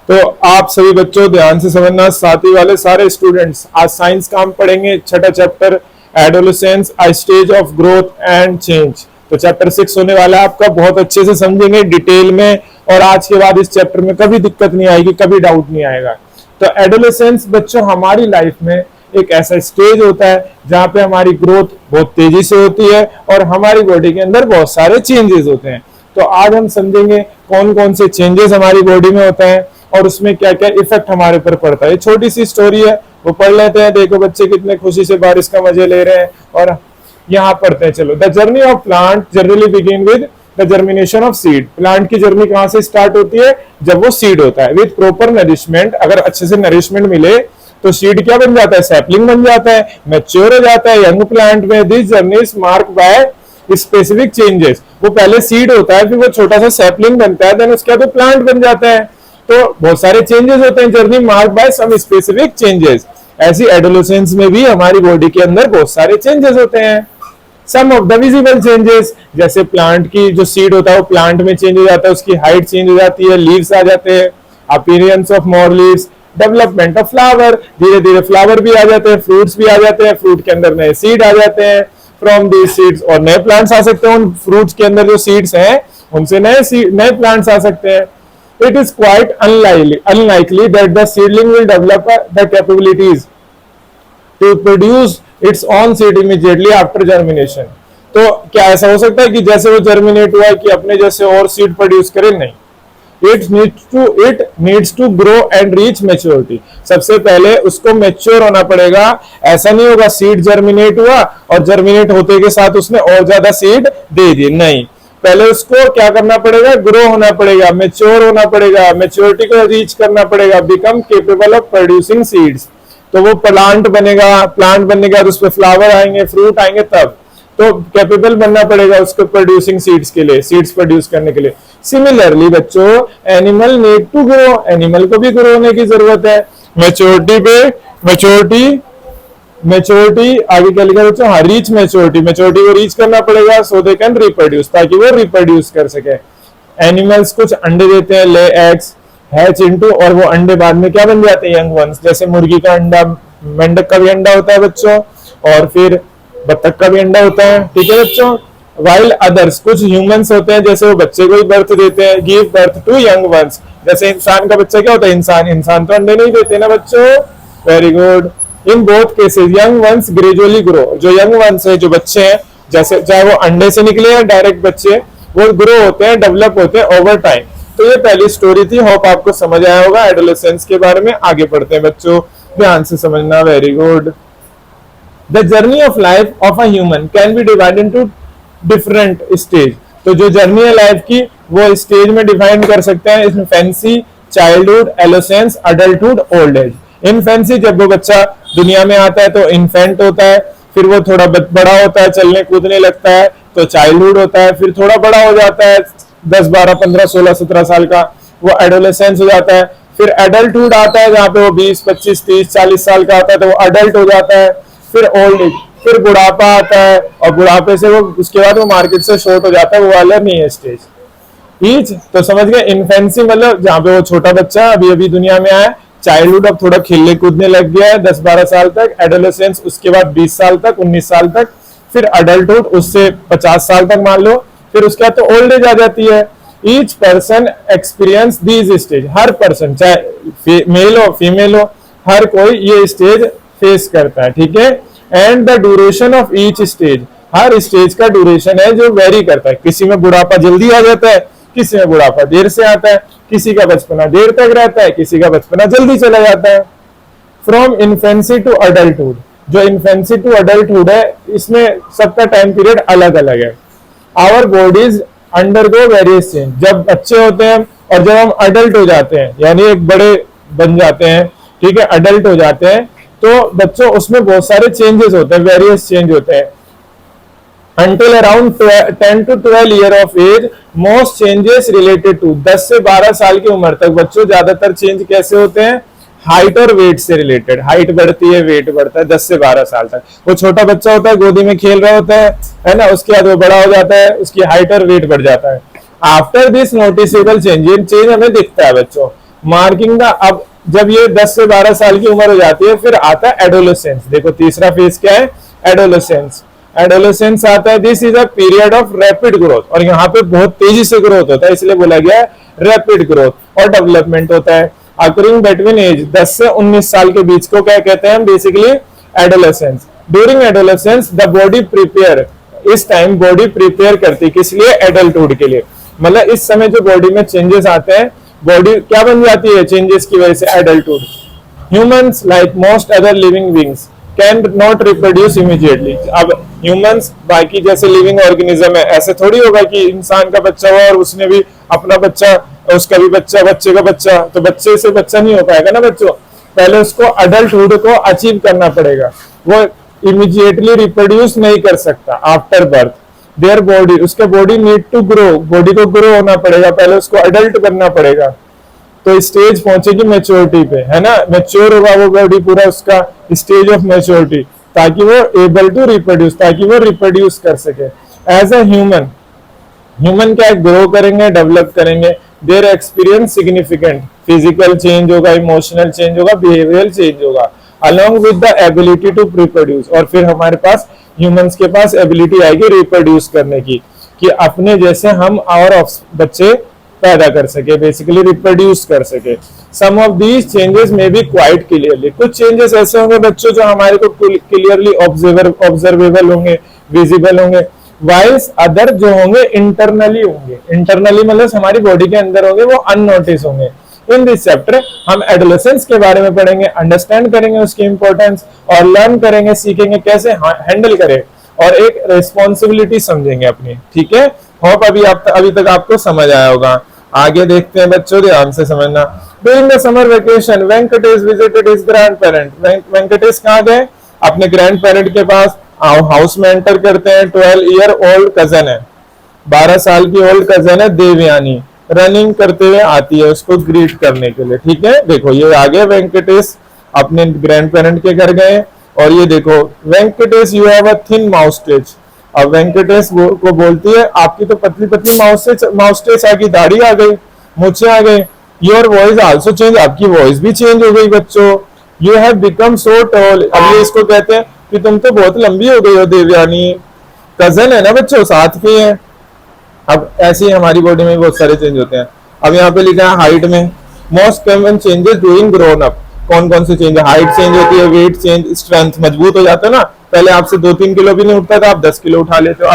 तो आप सभी बच्चों ध्यान से समझना, साथी वाले सारे स्टूडेंट्स, आज साइंस का हम पढ़ेंगे छठा chapter adolescence a stage of growth and change. तो चैप्टर 6 होने वाला है आपका, बहुत अच्छे से समझेंगे डिटेल में, और आज के बाद इस चैप्टर में कभी दिक्कत नहीं आएगी, कभी डाउट नहीं आएगा। तो एडोलेसेंस बच्चों हमारी लाइफ में एक ऐसा स्टेज होता है जहां पे हमारी ग्रोथ बहुत तेजी से होती है और हमारी बॉडी के अंदर बहुत सारे चेंजेस होते हैं। तो आज हम समझेंगे कौन कौन से चेंजेस हमारी बॉडी में होते हैं और उसमें क्या क्या इफेक्ट हमारे ऊपर पड़ता है। ये छोटी सी स्टोरी है, वो पढ़ लेते हैं। देखो बच्चे कितने खुशी से बारिश का मजे ले रहे हैं। और यहाँ पढ़ते हैं, चलो। The journey of plant generally begin with the germination of seed. Plant की जर्नी कहाँ से स्टार्ट होती है? जब वो सीड होता है। विद प्रॉपर नरिशमेंट, अगर अच्छे से नरिशमेंट मिले तो सीड क्या बन जाता है? सैपलिंग बन जाता है, मैच्योर हो जाता है यंग प्लांट में। This journey is mark by specific changes. वो पहले सीड होता है, फिर वो छोटा सा सैपलिंग बनता है, देन उसके बाद वो प्लांट बन जाता है। तो बहुत सारे चेंजेस होते हैं, journey mark by some specific changes. ऐसी एडोलेसेंस में भी हमारी बॉडी के अंदर बहुत सारे चेंजेस होते हैं। सम ऑफ द विजिबल चेंजेस, जैसे प्लांट की जो सीड होता है वो प्लांट में चेंज हो जाता है, उसकी हाइट चेंज हो जाती है, लीव्स आ जाते हैं, appearance of more leaves, development of flower, धीरे धीरे फ्लावर भी आ जाते हैं, फ्रूट्स भी आ जाते हैं, फ्रूट के अंदर नए सीड आ जाते हैं, फ्रॉम दीज सीड्स, और नए प्लांट्स आ सकते हैं। उन फ्रूट्स के अंदर जो सीड्स हैं उनसे नए प्लांट्स आ सकते हैं। It is quite unlikely that the seedling will develop the capabilities to produce its own seed immediately after germination. तो क्या ऐसा हो सकता है कि जैसे वो जर्मिनेट हुआ है कि अपने जैसे और सीड प्रोड्यूस करे? नहीं। It needs to grow and reach maturity. सबसे पहले उसको मैच्योर होना पड़ेगा। ऐसा नहीं होगा सीड जर्मिनेट हुआ और जर्मिनेट होते के साथ उसने और ज्यादा सीड दे दी, नहीं। पहले उसको क्या करना पड़ेगा? ग्रो होना पड़ेगा, मैच्योर होना पड़ेगा, मैच्योरिटी को रीच करना पड़ेगा, become capable of producing seeds. तो वो प्लांट बनेगा, प्लांट बनने के बाद उस पर फ्लावर आएंगे, फ्रूट आएंगे, तब तो कैपेबल बनना पड़ेगा उसको प्रोड्यूसिंग सीड्स के लिए, सीड्स प्रोड्यूस करने के लिए। सिमिलरली बच्चों, animal need to grow, animal को भी ग्रो होने की जरूरत है। मैच्योरिटी आगे क्या लिखा बच्चों? हाँ, रीच मैच्योरिटी, मैच्योरिटी को रीच करना पड़ेगा, सो दे कैन रिप्रोड्यूस, ताकि वो रिप्रोड्यूस कर सके। एनिमल्स कुछ अंडे देते हैं, ले एग्स, हैच इनटू, और वो अंडे बाद में क्या बन जाते हैं? Young ones. जैसे मुर्गी का अंडा, मेंढक का भी अंडा होता है बच्चों, और फिर बत्तख का भी अंडा होता है, ठीक है बच्चों। वाइल अदर्स, कुछ ह्यूमंस होते हैं, जैसे वो बच्चे को ही बर्थ देते हैं, give birth to young ones. जैसे इंसान का बच्चा क्या होता है? इंसान तो अंडे नहीं देते ना बच्चों। Very good. In both cases young ones gradually grow. जो यंग वंस है, जो बच्चे हैं, जैसे चाहे वो अंडे से निकले या डायरेक्ट बच्चे, वो ग्रो होते हैं, डेवलप होते हैं ओवर टाइम। तो ये पहली स्टोरी थी, होप आपको समझ आया होगा एडोलेसेंस के बारे में। आगे पढ़ते हैं बच्चों, ध्यान से समझना। Very good. The journey of life of a human can be divided into different stage. तो जो जर्नी है लाइफ की, वो स्टेज में डिफाइन कर सकते हैं। इसमें fancy, childhood, adolescence, adulthood, old age. Infancy, जब वो बच्चा दुनिया में आता है तो इन्फेंट होता है, फिर वो थोड़ा बड़ा होता है, चलने कूदने लगता है, तो चाइल्डहुड होता है, फिर थोड़ा बड़ा हो जाता है, 10, 12, 15, 16, 17 साल का, वो एडोलेसेंस हो जाता है। फिर एडल्टहुड आता है, जहाँ पे वो 20, 25, 30, 40 साल का आता है, तो वो अडल्ट हो जाता है। फिर ओल्ड एज, फिर बुढ़ापा आता है, और बुढ़ापे से वो उसके बाद वो मार्केट से शॉर्ट हो जाता है, वो वाला नहीं है स्टेज। ईच, तो समझ गए। इन्फेंसी मतलब जहाँ पे वो छोटा बच्चा अभी अभी दुनिया में आया। चाइल्डहुड अब थोड़ा खेलने कूदने लग गया है, 10-12 साल तक। एडोलेसेंस उसके बाद 20 साल तक, 19 साल तक। फिर अडल्टहुड, उससे 50 साल तक मान लो। फिर उसके बाद तो ओल्ड एज आ जाती है। Each person experience these stage. Her person, चाहे मेल हो फीमेल हो, हर कोई ये स्टेज फेस करता है, ठीक है। And the duration of each stage, her stage का ड्यूरेशन है जो वेरी करता है। किसी में बुढ़ापा जल्दी आ जाता है, किसी में बुढ़ापा देर से आता है, किसी का बचपना देर तक रहता है, किसी का बचपना जल्दी चला जाता है। फ्रॉम इन्फेंसी टू अडल्टहुड, जो इन्फेंसी टू अडल्टहुड है, इसमें सबका टाइम पीरियड अलग अलग है। Our bodies undergo various change. जब बच्चे होते हैं और जब हम अडल्ट हो जाते हैं, यानी एक बड़े बन जाते हैं, ठीक है, अडल्ट हो जाते हैं, तो बच्चों उसमें बहुत सारे चेंजेस होते हैं, वेरियस चेंज होते हैं। Until around 10 to 12 year of age, most changes related to 10 से 12 साल की उम्र तक बच्चों ज्यादातर चेंज कैसे होते हैं? हाइट और वेट से रिलेटेड। हाइट बढ़ती है, वेट बढ़ता है 10 से 12 साल तक। वो छोटा बच्चा होता है, गोदी में खेल रहा होता है ना, उसके बाद वो बड़ा हो जाता है, उसकी हाइट और वेट बढ़ जाता है। आफ्टर दिस नोटिसेबल चेंज, ये चेंज हमें दिखता है बच्चों। मार्किंग द, अब जब ये 10 से 12 साल की उम्र हो जाती है फिर आता है एडोलेसेंस। देखो तीसरा फेज क्या है, एडोलेसेंस। एडोलेसेंस आता है, this is a period of rapid growth, और यहाँ पे बहुत तेजी से ग्रोथ होता है इसलिए बोला गया है रैपिड ग्रोथ, और डेवलपमेंट होता है अकरिंग बिटवीन एज 10 से 19 साल के बीच को क्या कहते हैं basically adolescence. During adolescence the body prepare, इस टाइम बॉडी प्रिपेयर करती है किस लिए, एडल्टहुड के लिए। मतलब इस समय जो बॉडी में चेंजेस आते हैं, बॉडी क्या बन जाती है चेंजेस की वजह से, adulthood. Humans like most other living beings can not reproduce immediately. अब ह्यूमंस बाकी जैसे लिविंग ऑर्गेनिज्म है, ऐसे थोड़ी होगा कि इंसान का बच्चा हुआ और उसने भी अपना बच्चा, उसका भी बच्चा, बच्चे का बच्चा, तो बच्चे से बच्चा नहीं हो पाएगा ना बच्चों, पहले उसको अडल्टहुड को अचीव करना पड़ेगा। वो इमीडिएटली रिप्रोड्यूस नहीं कर सकता आफ्टर बर्थ। देयर बॉडी, उसके body need to grow, body को ग्रो होना पड़ेगा, पहले उसको अडल्ट बनना पड़ेगा, तो स्टेज पहुंचेगी मेच्योरिटी पे, है ना, मेच्योर होगा वो बॉडी पूरा, उसका स्टेज ऑफ मेच्योरिटी, ताकि वो एबल टू रिप्रोड्यूस, ताकि वो रिप्रोड्यूस कर सके। एज अ ह्यूमन, ह्यूमन क्या ग्रो करेंगे, डेवलप करेंगे, their experience significant physical change होगा, इमोशनल चेंज होगा, बिहेवियरल चेंज होगा, along with the ability to reproduce, और फिर हमारे पास ह्यूमंस के पास एबिलिटी आएगी रिप्रोड्यूस करने की, कि अपने जैसे हम और बच्चे पैदा कर सके, बेसिकली रिप्रोड्यूस कर सके। सम ऑफ दीज चेंजेस में बी क्वाइट क्लियरली, कुछ चेंजेस ऐसे होंगे बच्चों जो हमारे को क्लियरली ऑब्जर्वेबल होंगे, विजिबल होंगे, वाइल्स अदर जो होंगे इंटरनली होंगे, इंटरनली मतलब हमारी बॉडी के अंदर होंगे, वो अननोटिस होंगे। इन दिस चैप्टर हम एडोलेसेंस के बारे में पढ़ेंगे, अंडरस्टैंड करेंगे उसकी इंपॉर्टेंस, और लर्न करेंगे, सीखेंगे कैसे हैंडल करें, और एक रिस्पॉन्सिबिलिटी समझेंगे अपनी। ठीक है, होप अभी तक आपको समझ आया होगा। आगे देखते हैं बच्चों, ध्यान से समझना। During the summer vacation Venkatesh visited his grand parent, Venkatesh कहाँ गए, अपने ग्रैंड पेरेंट के पास। हाउस में एंटर करते हैं, 12 ईयर ओल्ड कजन है, 12 साल की ओल्ड कजन है देवयानी, रनिंग करते हुए आती है उसको ग्रीट करने के लिए। ठीक है, देखो ये आगे वेंकटेश अपने ग्रैंड पेरेंट के घर गए, और ये देखो Venkatesh you have a thin moustache, अब वेंकटेश को बोलती है आपकी तो पतली पतली माउस्टेच आ गई, दाढ़ी आ गई, मूछें आ गई। योर वॉइस आल्सो चेंज, आपकी वॉइस भी चेंज हो गई बच्चों। You have become so tall, अब ये इसको कहते हैं कि तुम तो बहुत लंबी हो गई हो देवयानी, कजन है ना बच्चों, साथ के हैं। अब ऐसे ही हमारी बॉडी में बहुत सारे चेंज होते हैं। अब यहाँ पे लिखा है हाइट में, most common changes during grown up, कौन कौन से चेंज है, हाइट चेंज होती है, वेट चेंज, स्ट्रेंथ मजबूत हो जाता है ना, पहले आपसे 2-3 किलो भी नहीं उठता था, आप 10 किलो उठा लेते हो।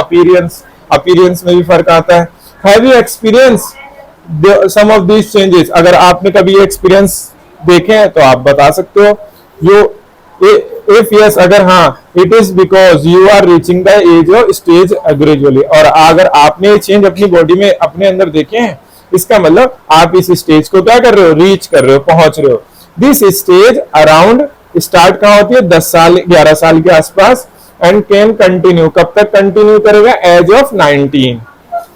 अपीयरेंस में भी फर्क आता है। Have you experience some of these changes, अगर आपने कभी एक्सपीरियंस देखे हैं तो आप बता सकते हो। यू इफ यस, अगर हाँ, it is because you are reaching the age of stage gradually, और अगर आपने ये चेंज अपनी बॉडी में अपने अंदर देखे हैं, इसका मतलब आप इस स्टेज को क्या कर रहे हो, रीच कर रहे हो, पहुंच रहे हो। दिस स्टेज अराउंड स्टार्ट कहाँ होती है, 10 साल 11 साल के आसपास, एंड कैन कंटिन्यू, कब तक कंटिन्यू करेगा, एज ऑफ 19,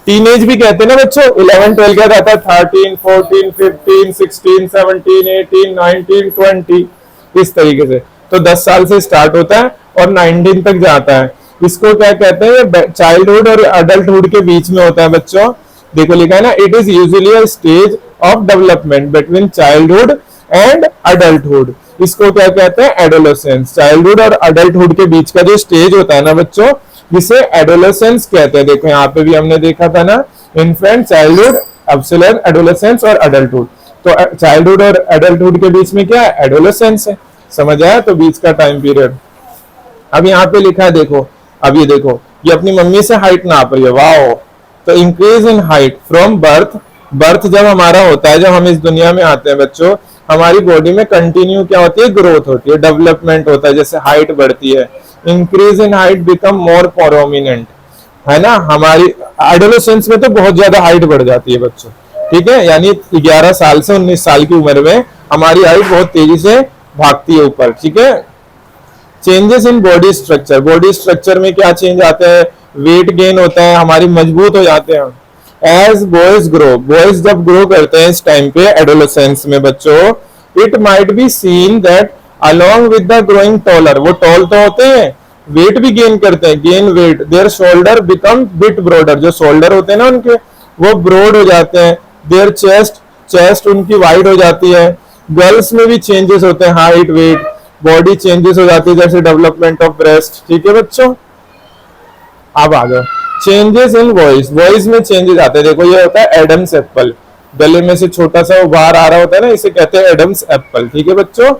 टीनेज भी कहते हैं ना बच्चों, 11 12 क्या रहता है, 13 14 15 16 17 18 19 20, इस तरीके से। तो 10 साल से स्टार्ट होता है और 19 तक जाता है। इसको क्या कहते हैं, चाइल्डहुड और अडल्टहुड के बीच में होता है बच्चों। देखो लिखा है ना, it is usually a stage of development between childhood and adulthood. इसको क्या कहते हैं, एडोलेसेंस। चाइल्डहुड और अडल्टहुड के बीच का जो स्टेज होता है ना बच्चों, जिसे एडोलेसेंस कहते हैं। देखो यहाँ पे भी हमने देखा था ना, इन्फेंट, चाइल्डहुड, एब्सोल्यूट एडोलेसेंस और अडल्टहुड। तो चाइल्डहुड और अडल्टहुड के बीच में क्या है, एडोलेसेंस है। समझ आया, तो बीच का टाइम पीरियड। अब यहाँ पे लिखा है, देखो अब ये देखो, ये अपनी मम्मी से हाइट नाप रही है, वाओ। तो increase in height from birth जब हमारा होता है, जब हम इस दुनिया में आते हैं बच्चों, हमारी बॉडी में कंटिन्यू क्या होती है, ग्रोथ होती है, डेवलपमेंट होता है, जैसे हाइट बढ़ती है। Increase in height become more prominent, है ना। हमारी एडोलेसेंस में तो बहुत ज्यादा हाइट बढ़ जाती है बच्चों, ठीक है, यानी 11 साल से 19 साल की उम्र में हमारी हाइट बहुत तेजी से भागती है ऊपर, ठीक है। चेंजेस इन बॉडी स्ट्रक्चर में क्या चेंज आता है, वेट गेन होता है, हमारी मजबूत हो जाते हैं। एज बॉयज ग्रो, बॉयज जब ग्रो करते हैं इस टाइम पे एडोलेसेंस में बच्चों, it might be seen that along with the growing taller, वो टॉल तो होते हैं, वेट भी गेन करते हैं, gain weight, there shoulder become bit broader, जो शोल्डर होते हैं ना उनके, वो ब्रॉड हो जाते हैं। देयर चेस्ट चेस्ट उनकी वाइड हो जाती है। गर्ल्स में भी चेंजेस होते हैं, हाइट, वेट, बॉडी चेंजेस हो जाती है, जैसे डेवलपमेंट ऑफ ब्रेस्ट। ठीक है बच्चों, अब आ गए चेंजेस इन वॉइस। वॉइस में चेंजेस आते हैं, देखो ये होता है एडम्स एप्पल, गले में से छोटा सा वो बाहर आ रहा होता है ना, इसे कहते हैं एडम्स एप्पल। ठीक है बच्चों,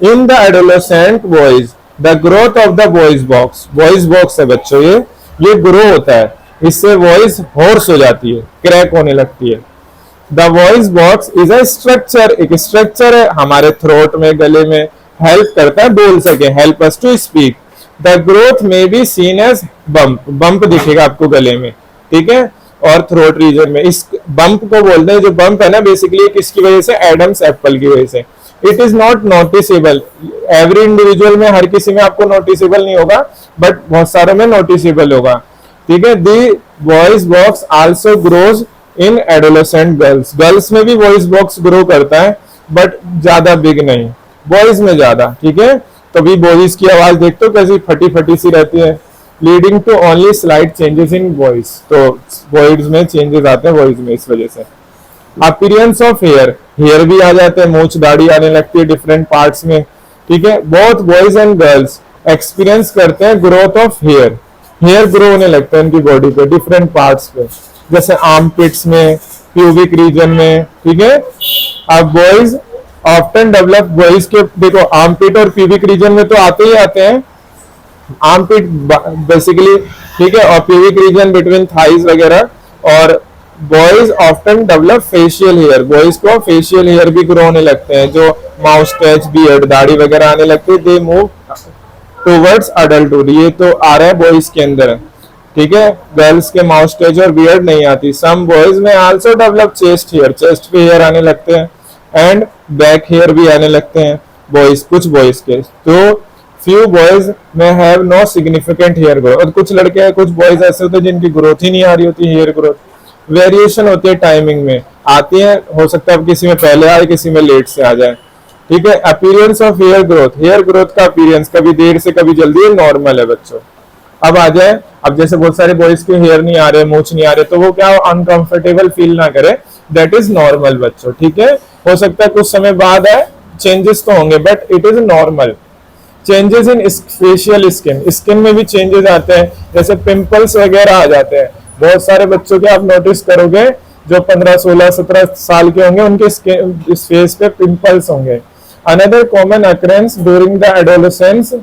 in the adolescent voice the growth of the voice box. Voice box है बच्चों, ये ग्रो होता है, इससे वॉइस होर्स हो जाती है, क्रैक होने लगती है। The voice box is a structure, एक स्ट्रक्चर है हमारे थ्रोट में, गले में, हेल्प करता है बोल सके, help us to speak. The growth में be seen as bump, bump दिखेगा आपको गले में, ठीक है, और थ्रोट रीजन में। इस बम्प को बोलते हैं, जो बम्प है ना बेसिकली किसकी वजह से, एडम्स एप्पल की वजह से। It is not noticeable, every individual में, हर किसी में आपको नोटिसेबल नहीं होगा, बट बहुत सारे में नोटिसेबल होगा। ठीक है, दी voice box also grows in adolescent girls. Girls में भी वॉइस बॉक्स ग्रो करता है, बट ज्यादा बिग नहीं, बॉयज में ज्यादा। ठीक है, तो भी बॉयज की आवाज देखते हो कैसी फटी फटी सी रहती है, leading to only slight changes in voice. तो वॉइस में चेंजेस आते हैं वॉइस में इस वजह से। अपीयरेंस ऑफ हेयर, हेयर भी आ जाते हैं, मूछ दाढ़ी आने लगती है डिफरेंट पार्ट्स में। ठीक है, both boys and girls experience करते हैं growth of hair, hair grow होने लगता है उनकी बॉडी पे डिफरेंट पार्ट्स पे, जैसे आर्मपिट्स में, प्यूबिक रीजन में। ठीक है, अब बॉयज ऑफ्टन डेवलप, बॉयज के देखो आर्मपिट और प्यूबिक रीजन में तो आते ही आते हैं, आर्मपिट बेसिकली, ठीक है, और प्यूबिक रीजन बिटवीन थाइज वगैरह। और boys often develop facial hair, boys को फेशियल हेयर भी ग्रो होने लगते हैं, जो माउस्टैच, बियर्ड, दाढ़ी वगैरह आने लगती है। दे मूव टूवर्ड्स अडल्टहुड, ये तो आ रहा है बॉयज के अंदर। ठीक है, गर्ल्स के माउस्टैच और बियर्ड नहीं आती। सम बॉयज में also develop chest hair, chest पे हेयर आने लगते हैं, एंड बैक हेयर भी आने लगते हैं बॉयज, कुछ बॉयज के। तो फ्यू बॉयज में have no significant hair growth, और कुछ लड़के हैं, कुछ बॉयज ऐसे होते हैं जिनकी ग्रोथ ही नहीं आ रही होती, हेयर ग्रोथ। वेरिएशन होती है टाइमिंग में, आती है, हो सकता है किसी में पहले आए, किसी में लेट से आ जाए। ठीक है, appearance of hair growth, hair growth का अपीयरेंस कभी देर से कभी जल्दी, नॉर्मल है बच्चों। अब आ जाए, अब जैसे बहुत सारे बॉयज के हेयर नहीं आ रहे, मूछ नहीं आ रहे, तो वो क्या अनकंफर्टेबल फील ना करे, दैट इज नॉर्मल बच्चों। ठीक है, हो सकता है कुछ समय बाद है, चेंजेस तो होंगे, but it is normal. Changes in facial skin, skin में भी चेंजेस आते हैं, जैसे पिंपल्स वगैरह आ जाते हैं। बहुत सारे बच्चों के आप नोटिस करोगे जो 15, 16, 17 साल के होंगे, उनके इस फेस पे पिंपल्स होंगे। Another common occurrence during the adolescence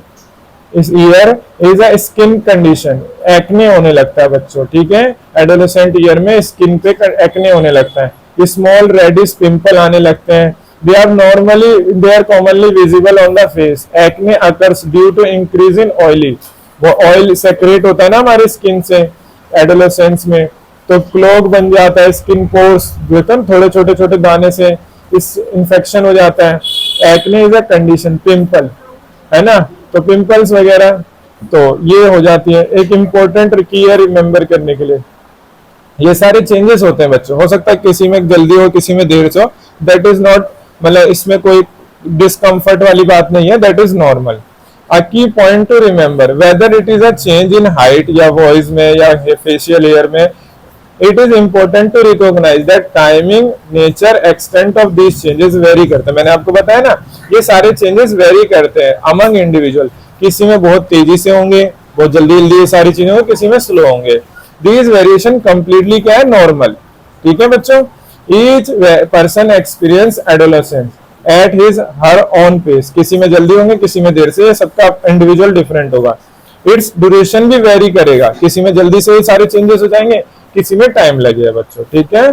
इस year is a skin condition, acne होने लगता है बच्चों। ठीक है, एडोलेसेंट ईयर में स्किन पे एक्ने होने लगता है, स्मॉल रेडिश पिंपल आने लगते हैं। They are commonly visible on the face. Acne occurs due to increase in oily. वो ऑयल सेक्रेट होता है ना हमारे स्किन से एडोलेसेंस में, तो क्लॉग बन जाता है, स्किन पोर्स जो थोड़े छोटे छोटे दाने से इस इंफेक्शन हो जाता है। Acne is a condition, pimple है ना, तो पिंपल्स वगैरह तो ये हो जाती है। एक इंपॉर्टेंट की है रिमेंबर करने के लिए, ये सारे चेंजेस होते हैं बच्चों। हो सकता है किसी में जल्दी हो, किसी में देर से हो, दैट इज नॉट, मतलब इसमें कोई डिस्कम्फर्ट वाली बात नहीं है, that is normal. A key point to remember whether it is a change in height या वॉइस में या फेशियल हेयर में, it is important to recognize that timing, nature, extent of these changes vary करते हैं। मैंने आपको बताया ना, ये सारे चेंजेस वेरी करते हैं अमंग इंडिविजुअल, किसी में बहुत तेजी से होंगे, बहुत जल्दी जल्दी ये सारी चीजें होंगी, किसी में स्लो होंगे। दीज वेरिएशन कंप्लीटली क्या है, नॉर्मल। ठीक है बच्चों, each person experience adolescence at his her own pace, किसी में जल्दी होंगे, किसी में देर से, सबका इंडिविजुअल डिफरेंट होगा। इट्स ड्यूरेशन भी वेरी करेगा, किसी में जल्दी से ही सारे चेंजेस हो जाएंगे, किसी में टाइम लगेगा बच्चों। ठीक है,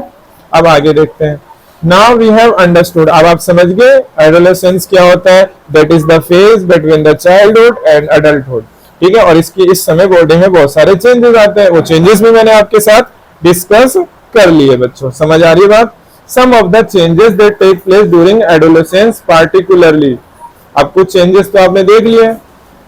अब आगे देखते हैं। नाउ वी हैव अंडरस्टूड, अब आप समझ गए एडोलेसेंस क्या होता है, that is the phase between the childhood and adulthood. ठीक है, और इसकी इस समय बॉडी में बहुत सारे चेंजेस आते हैं, वो चेंजेस भी मैंने आपके साथ डिस्कस कर लिए बच्चों। समझ आ रही है बात? Some of the changes that take place during adolescence particularly, अब कुछ चेंजेस तो आपने देख लिए,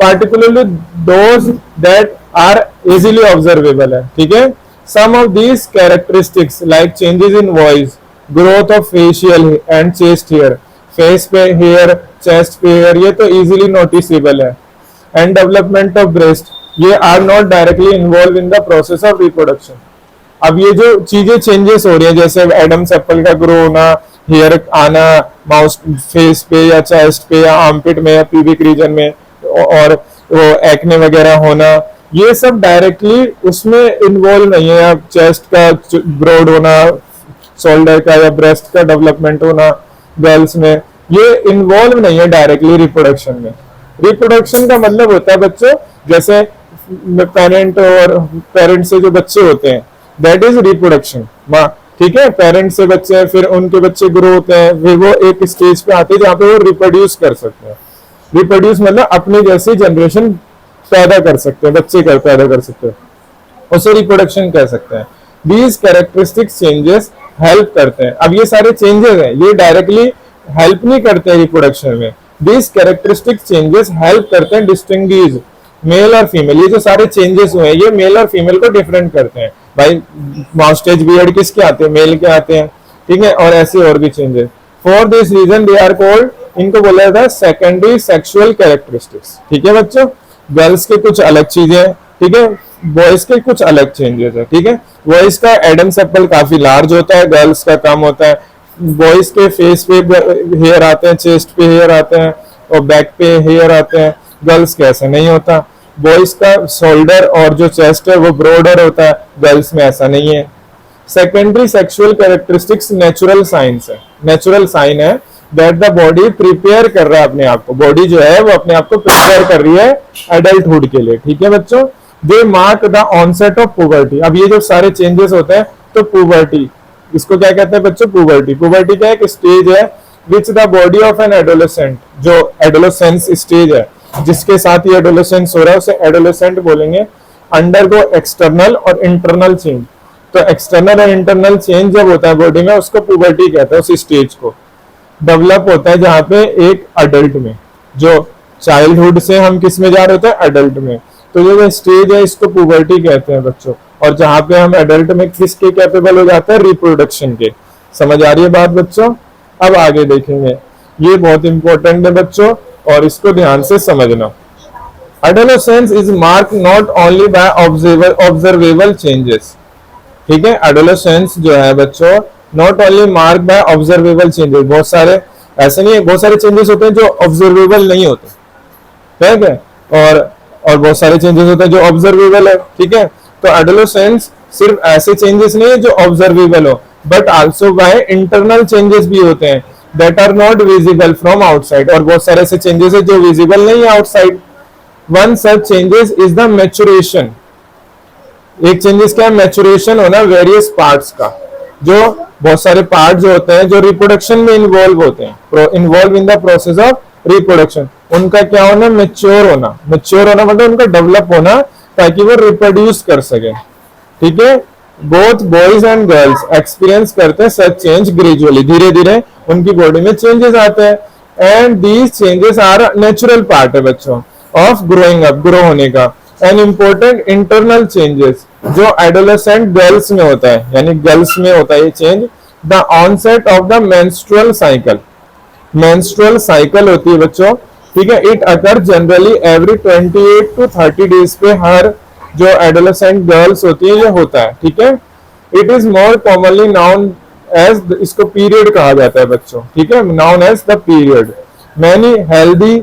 particularly those that are easily observable है। ठीक है, some of these characteristics like changes in voice, growth of facial and chest hair, face पे हेयर, चेस्ट पे हेयर, ये तो इजीली नोटिसेबल है। एंड डेवलपमेंट ऑफ ब्रेस्ट, ये are not directly involve in the process of reproduction. अब ये जो चीजें चेंजेस हो रही है, जैसे एडम्स एप्पल का ग्रो होना, हेयर आना माउस फेस पे या चेस्ट पे या आर्मपिट में या प्यूबिक रीजन में, और वो एक्ने वगैरह होना, ये सब डायरेक्टली उसमें इन्वॉल्व नहीं है। या चेस्ट का ब्रॉड होना, शोल्डर का या ब्रेस्ट का डेवलपमेंट होना गर्ल्स में, ये इन्वॉल्व नहीं है डायरेक्टली रिप्रोडक्शन में। रिप्रोडक्शन का मतलब होता है बच्चों, जैसे पेरेंट से जो बच्चे होते हैं, दैट इज रिप्रोडक्शन। ठीक है, पेरेंट से बच्चे, फिर उनके बच्चे ग्रो होते हैं, फिर वो एक स्टेज पे आते हैं जहाँ पे वो रिप्रोड्यूस कर सकते हैं। रिप्रोड्यूस मतलब अपनी जैसी जनरेशन पैदा कर सकते हैं, बच्चे पैदा कर सकते हैं, उसे रिप्रोडक्शन कह सकते हैं। दीज कैरेक्टरिस्टिक चेंजेस हेल्प करते हैं। अब ये सारे चेंजेस हैं, ये डायरेक्टली हेल्प नहीं करते हैं रिप्रोडक्शन में। दीज कैरेक्टरिस्टिक चेंजेस हेल्प करते हैं डिस्टिंग्विश मेल और फीमेल। ये जो सारे चेंजेस हुए हैं, ये मेल और फीमेल को डिफरेंट करते हैं। भाई मस्टैच बियर्ड किसके आते हैं? मेल के आते हैं, ठीक है, और ऐसे और भी changes. For this reason they are called, इनको बोला जाता है सेकेंडरी सेक्सुअल कैरेक्टरिस्टिक्स। ठीक है बच्चों, गर्ल्स के कुछ अलग चीजें हैं, ठीक है, बॉयज के कुछ अलग चेंजेस है। ठीक है, बॉयज का एडम एप्पल काफी लार्ज होता है, गर्ल्स का कम होता है। बॉयज के फेस पे हेयर आते हैं, चेस्ट पे हेयर आते हैं और बैक पे हेयर आते हैं, गर्ल्स के ऐसा नहीं होता। बॉयज का शोल्डर और जो चेस्ट है वो ब्रॉडर होता है, गर्ल्स में ऐसा नहीं है। Secondary sexual characteristics natural science है, नेचुरल साइन है दैट द बॉडी प्रिपेयर कर रहा है अपने आप को, बॉडी जो है वो अपने आप को प्रिपेयर कर रही है एडल्टहुड के लिए। ठीक है बच्चों, they mark the onset of puberty. अब ये जो सारे चेंजेस होते हैं, तो पुबर्टी, इसको क्या कहते हैं बच्चों? पुबर्टी। पुबर्टी क्या है? एक स्टेज है which the body of an adolescent, जो एडोलेसेंस स्टेज है जिसके साथ ये एडोलेसेंस हो रहा है, उसे एडोलेसेंट बोलेंगे। अंडरगो एक्सटर्नल और इंटरनल चेंज, तो एक्सटर्नल और इंटरनल चेंज जब होता है बॉडी में, उसको पुबर्टी कहते हैं। उस स्टेज को डेवलप होता है जहां पे एक अडल्ट में, जो चाइल्डहुड से हम किस में जा रहे होते हैं? अडल्ट में। तो ये जो स्टेज है इसको पुबर्टी कहते हैं बच्चों। और जहां पे हम एडल्ट में किसके कैपेबल हो जाते हैं? रिप्रोडक्शन के। समझ आ रही है बात बच्चों? अब आगे देखेंगे, ये बहुत इंपॉर्टेंट है बच्चों और इसको ध्यान से समझना। Adolescence is mark not only by observable changes. ठीक है, एडोलेसेंस जो है बच्चों not only mark bye observable changes, बहुत सारे ऐसे नहीं है, बहुत सारे चेंजेस होते हैं जो ऑब्जर्वेबल नहीं होते, ठीक है, और बहुत सारे चेंजेस होते हैं जो ऑब्जर्वेबल है। ठीक है, तो एडोलेसेंस सिर्फ ऐसे चेंजेस नहीं है जो ऑब्जर्वेबल हो, but also by internal changes भी होते हैं that are not visible from outside, और बहुत सारे ऐसे चेंजेस है जो विजिबल नहीं है outside. One such changes is the maturation. एक चेंजेस क्या है? मैच्योरेशन होना वेरियस पार्ट्स का, जो बहुत सारे पार्ट जो होते हैं जो रिप्रोडक्शन में इन्वॉल्व होते हैं, involve in the process of reproduction, उनका क्या होना? मैच्योर होना। मैच्योर होना मतलब उनका डेवलप होना, ताकि वो रिप्रोड्यूस कर सके। ठीक है, both boys and girls experience करते हैं सच चेंज ग्रेजुअली, धीरे धीरे उनकी बॉडी में चेंजेस आते हैं। And these changes are natural part है बच्चों ऑफ ग्रोइंग अप, ग्रो होने का। एंड इम्पोर्टेंट इंटरनल चेंजेस जो एडोलेसेंट गर्ल्स में होता है, यानी गर्ल्स में होता है ये change. The onset of the menstrual cycle, menstrual cycle होती है बच्चों, ठीक है, it occur generally every 28 to 30 days पे हर जो एडोलेसेंट गर्ल्स होती है ये होता है। ठीक है, it is more commonly known as, इसको पीरियड कहा जाता है बच्चों। ठीक है, known as the period. Many healthy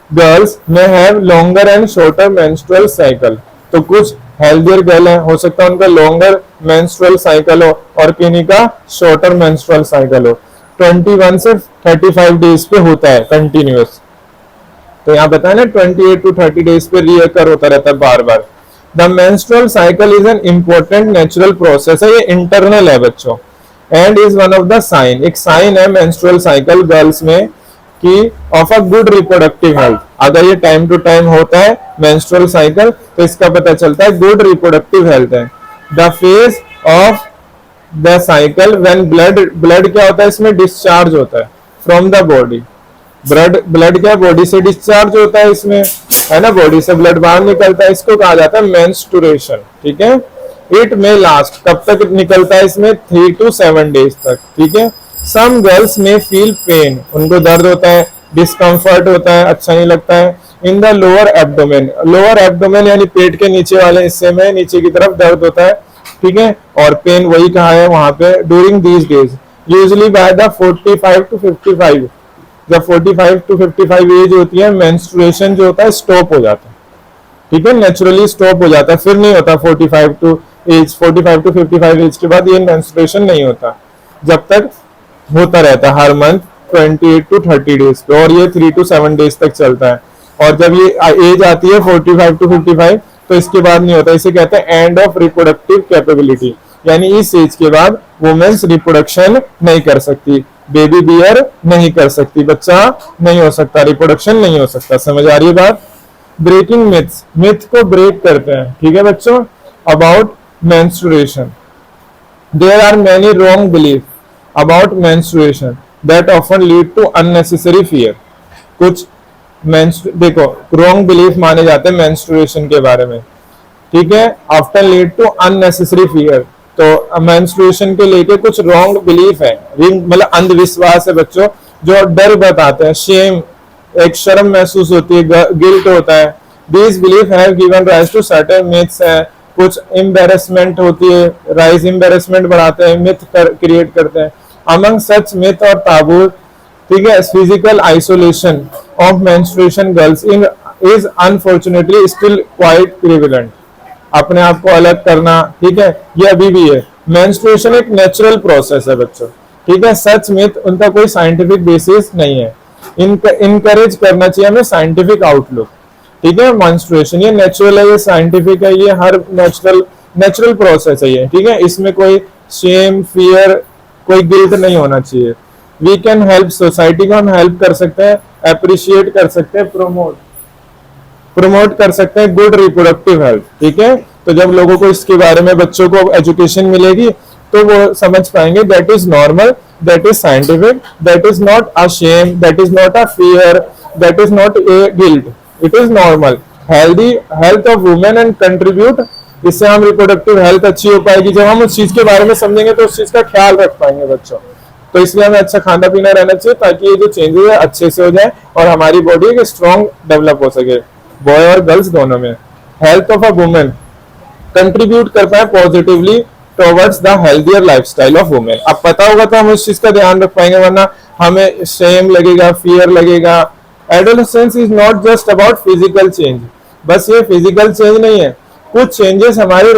girls में have longer and shorter menstrual cycle, तो कुछ हेल्दियर गर्ल है, हो सकता है उनका लॉन्गर मेंस्ट्रुअल साइकिल हो और किन्हीं का शॉर्टर मेंस्ट्रुअल साइकिल हो। 21 से 35 डेज पे होता है कंटिन्यूअस, तो यहाँ बताया ना 28 to 30 डेज पे रिअकर होता रहता है बार बार। The menstrual cycle is an important natural process है, ये इंटरनल है बच्चों, and is one of the sign, एक साइन है मेंस्ट्रुअल साइकिल गर्ल्स में कि of a good reproductive health. अगर ये टाइम टू टाइम होता है मेंस्ट्रुअल साइकिल, तो इसका पता चलता है गुड रिप्रोडक्टिव हेल्थ है। The phase of the cycle when blood क्या होता है इसमें? डिस्चार्ज होता है फ्रॉम द बॉडी। ब्लड क्या बॉडी से डिस्चार्ज होता है इसमें, है ना, बॉडी से ब्लड बाहर निकलता है, इसको कहा जाता है मेंस्ट्रुएशन। ठीक है, इट में लास्ट, कब तक निकलता है इसमें? 3 to 7 डेज तक। ठीक है, सम गर्ल्स में फील पेन, उनको दर्द होता है, डिस्कम्फर्ट होता है, अच्छा नहीं लगता है। In the lower abdomen, lower abdomen यानी पेट के नीचे वाले हिस्से में नीचे की तरफ दर्द होता है। ठीक है, और पेन वही कहा है वहां पे। During these days usually by the 45 to 55। जब 45 टू 55 एज होती है, मेंस्ट्रुएशन जो होता है स्टॉप हो जाता है, ठीक है, नेचुरली स्टॉप हो जाता है, फिर नहीं होता 45 टू 55 एज के बाद ये मेंस्ट्रुएशन नहीं होता, जब तक होता रहता है हर मंथ 28 टू 30 डेज पे, और ये 3 टू 7 डेज तक चलता है। और जब ये एज आती है 45 टू 55, तो इसके बाद नहीं होता, इसे कहते हैं एंड ऑफ रिप्रोडक्टिव कैपेबिलिटी, यानी इस एज के बाद वुमेन्स रिप्रोडक्शन नहीं कर सकती, बेबी बियर नहीं कर सकती, बच्चा नहीं हो सकता, रिप्रोडक्शन नहीं हो सकता। समझ आ रही है बात? ब्रेकिंग मिथ्स, मिथ को ब्रेक करते हैं, ठीक है बच्चों, about menstruation. There are many wrong belief about menstruation that often lead to unnecessary fear. कुछ देखो रॉन्ग बिलीफ माने जाते हैं मेंस्ट्रुएशन के बारे में, ठीक है, after lead to unnecessary fear. तो मेंस्ट्रुएशन के लेके कुछ रॉन्ग बिलीफ है, मतलब अंधविश्वास है बच्चों, जो डर बताते हैं, शेम, एक शर्म महसूस होती है, गिल्ट होता है। These belief have given rise to certain myths है, कुछ एम्बेरसमेंट होती है, राइज एम्बेरसमेंट बढ़ाते हैं, मिथ क्रिएट करते हैं। अमंग सच मिथ और ताबू, ठीक है, physical isolation of menstruation girls in is unfortunately still quite prevalent. अपने आप को अलग करना, ठीक है, ये अभी भी है। मेंस्ट्रुएशन एक नेचुरल प्रोसेस है बच्चों, ठीक है, सच मिथ उनका कोई साइंटिफिक बेसिस नहीं है। इनकरेज करना चाहिए हमें साइंटिफिक आउटलुक, ठीक है। मेंस्ट्रुएशन ये नेचुरल है, ये साइंटिफिक है, ये हर नेचुरल प्रोसेस है ये, ठीक है, इसमें कोई शेम, फियर, कोई गिल्ट नहीं होना चाहिए। वी कैन हेल्प, सोसाइटी को हम हेल्प कर सकते हैं, अप्रिशिएट कर सकते हैं, प्रमोट कर सकते हैं गुड रिप्रोडक्टिव हेल्थ, ठीक है। तो जब लोगों को इसके बारे में, बच्चों को एजुकेशन मिलेगी तो वो समझ पाएंगे that is normal, that is scientific, that is not a shame, that is not a fear, that is not a guilt, it is normal. Healthy health of women and contribute, इससे हम reproductive health अच्छी हो पाएगी। जब हम उस चीज के बारे में समझेंगे तो उस चीज का ख्याल रख पाएंगे बच्चों। तो इसलिए हमें अच्छा खाना पीना रहना चाहिए ताकि ये जो चेंजेस है अच्छे से हो जाए और हमारी बॉडी एक स्ट्रॉन्ग डेवलप हो सके, बॉय और गर्ल्स दोनों में। Health of a women contribute कर पाए positively towards the healthier lifestyle of women. अब पता होगा तो हम उस चीज का ध्यान रख पाएंगे, वरना हमें शेम लगेगा, फियर लगेगा। Adolescence is not just about physical change, बस ये फिजिकल चेंज नहीं है, कुछ चेंजेस हमारे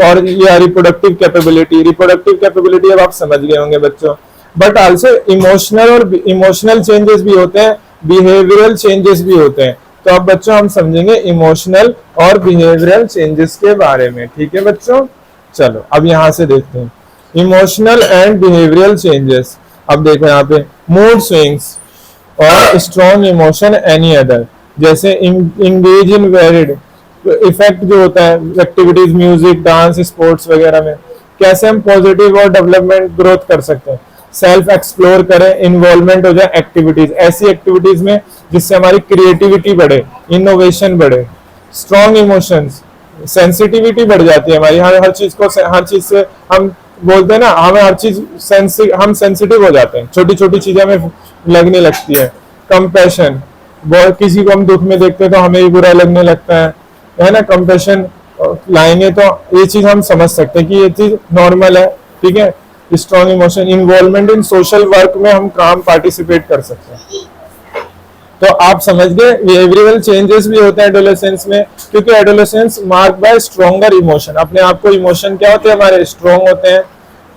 और ये रिप्रोडक्टिव कैपेबिलिटी अब आप समझ गए होंगे बच्चों, बट आल्सो इमोशनल और इमोशनल चेंजेस भी होते हैं, बिहेवियरल चेंजेस भी होते हैं। तो अब बच्चों हम समझेंगे इमोशनल और बिहेवियरल चेंजेस के बारे में, ठीक है बच्चों। चलो अब यहां से देखते हैं इमोशनल एंड बिहेवियरल चेंजेस। अब देखो यहाँ पे मूड स्विंग्स और स्ट्रॉन्ग इमोशन एनी अदर, जैसे इंगेज इन वेरिड इफेक्ट जो होता है एक्टिविटीज, म्यूजिक, डांस, स्पोर्ट्स वगैरह में, कैसे हम पॉजिटिव और डेवलपमेंट ग्रोथ कर सकते हैं। सेल्फ एक्सप्लोर करें, इन्वॉल्वमेंट हो जाए एक्टिविटीज, ऐसी एक्टिविटीज में जिससे हमारी क्रिएटिविटी बढ़े, इनोवेशन बढ़े। स्ट्रॉन्ग इमोशंस, सेंसिटिविटी बढ़ जाती है हमारी, हर चीज को, हर चीज से हम बोलते हैं ना, हमें हर चीज हम सेंसिटिव हो जाते हैं, छोटी छोटी चीजें हमें लगने लगती है। कंपैशन, बहुत किसी को हम दुख में देखते हैं तो हमें भी बुरा लगने लगता है ना। कंपैशन लाएंगे तो ये चीज हम समझ सकते हैं कि ये चीज नॉर्मल है, ठीक है। Strong emotion, involvement in social work में हम काम पार्टिसिपेट कर सकते हैं। तो आप समझ गए बिहेवियरल चेंजेस भी होते हैं एडोलेसेंस में, क्योंकि adolescence mark bye stronger emotion. अपने आप को इमोशन क्या होते हैं, हमारे स्ट्रॉन्ग होते हैं,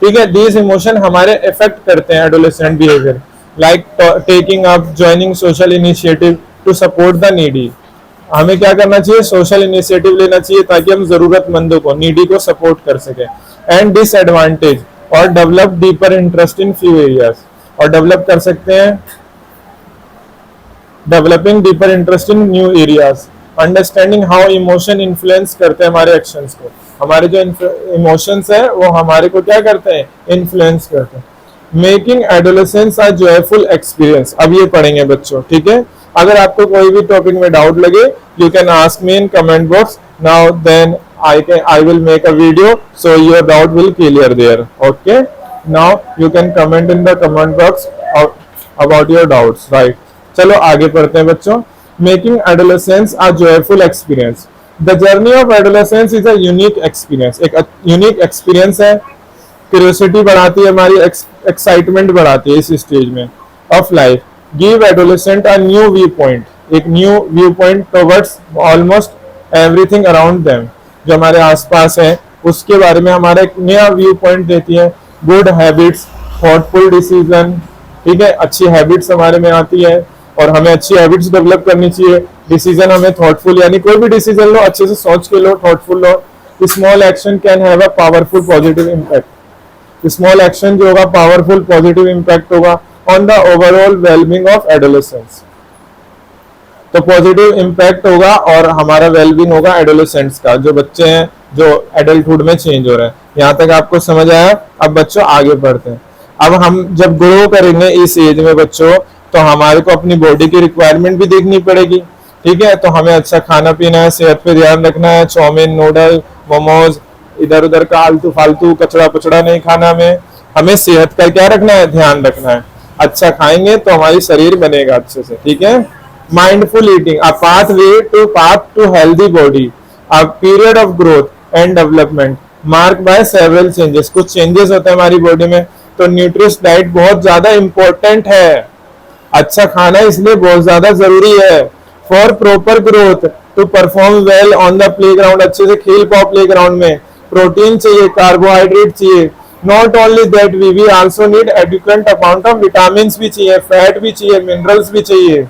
ठीक है। दीज इमोशन हमारे इफेक्ट करते हैं adolescent behaviour, like taking up, joining social initiative to support the needy. हमें क्या करना चाहिए, सोशल इनिशिएटिव लेना चाहिए ताकि हम जरूरतमंदों को, नीडी को सपोर्ट कर सके। एंड डिसएडवांटेज और develop deeper interest in few areas, और डेवलप कर सकते हैं developing deeper interest in new areas. Understanding how emotion influence करते हैं हमारे एक्शंस को, हमारे जो इमोशंस है वो हमारे को क्या करते हैं, इन्फ्लुएंस करते हैं। मेकिंग एडोलेसेंस अ जॉयफुल एक्सपीरियंस, अब ये पढ़ेंगे बच्चों, ठीक है। अगर आपको कोई भी टॉपिक में डाउट लगे, you can ask me in comment box now, then I will make a video so your doubt will clear there. Okay, now you can comment in the comment box about your doubts, right? चलो आगे पढ़ते हैं बच्चों। Making adolescence a joyful experience. The journey of adolescence is a unique experience. एक unique experience है, curiosity बढ़ाती है, हमारी एक्साइटमेंट बढ़ाती है इस स्टेज में of life. Give adolescent a new view point, एक new view point towards almost everything around them, जो हमारे आसपास है उसके बारे में हमारा एक नया व्यू पॉइंट देती है। गुड हैबिट्स, थॉटफुल डिसीजन, ठीक है, अच्छी हैबिट्स हमारे में आती है और हमें अच्छी हैबिट्स डेवलप करनी चाहिए। डिसीजन हमें थॉटफुल, यानी कोई भी डिसीजन लो अच्छे से सोच के लो, थॉटफुल लो। Small action can have a powerful positive impact, small action जो होगा पावरफुल पॉजिटिव इम्पैक्ट होगा on the overall wellbeing of adolescence. तो पॉजिटिव इम्पैक्ट होगा और हमारा वेलबींग होगा एडोलेसेंट्स का, जो बच्चे हैं जो एडल्टहुड में चेंज हो रहे हैं। यहाँ तक आपको समझ आया? अब बच्चों आगे बढ़ते हैं। अब हम जब ग्रो करेंगे इस एज में बच्चों, तो हमारे को अपनी बॉडी की रिक्वायरमेंट भी देखनी पड़ेगी, ठीक है। तो हमें अच्छा खाना पीना है, सेहत पे ध्यान रखना है, चाउमीन, नूडल, मोमोज, इधर उधर का आलतू फालतू कचड़ा पचड़ा नहीं खाना। हमें सेहत का क्या रखना है, ध्यान रखना है। अच्छा खाएंगे तो हमारी शरीर बनेगा अच्छे से, ठीक है। Mindful eating, a path to healthy body, a period of growth and development mark by several changes. कुछ चेंजेस होते हैं हमारी बॉडी में, तो न्यूट्रिश डाइट बहुत ज्यादा इंपॉर्टेंट है। अच्छा खाना इसलिए बहुत ज्यादा जरूरी है for proper growth, to perform well on the playground, अच्छे से खेल पाओ प्ले ग्राउंड में। प्रोटीन चाहिए, कार्बोहाइड्रेट चाहिए, not only that we also need adequate amount of vitamin भी चाहिए, फैट भी चाहिए, मिनरल्स भी चाहिए,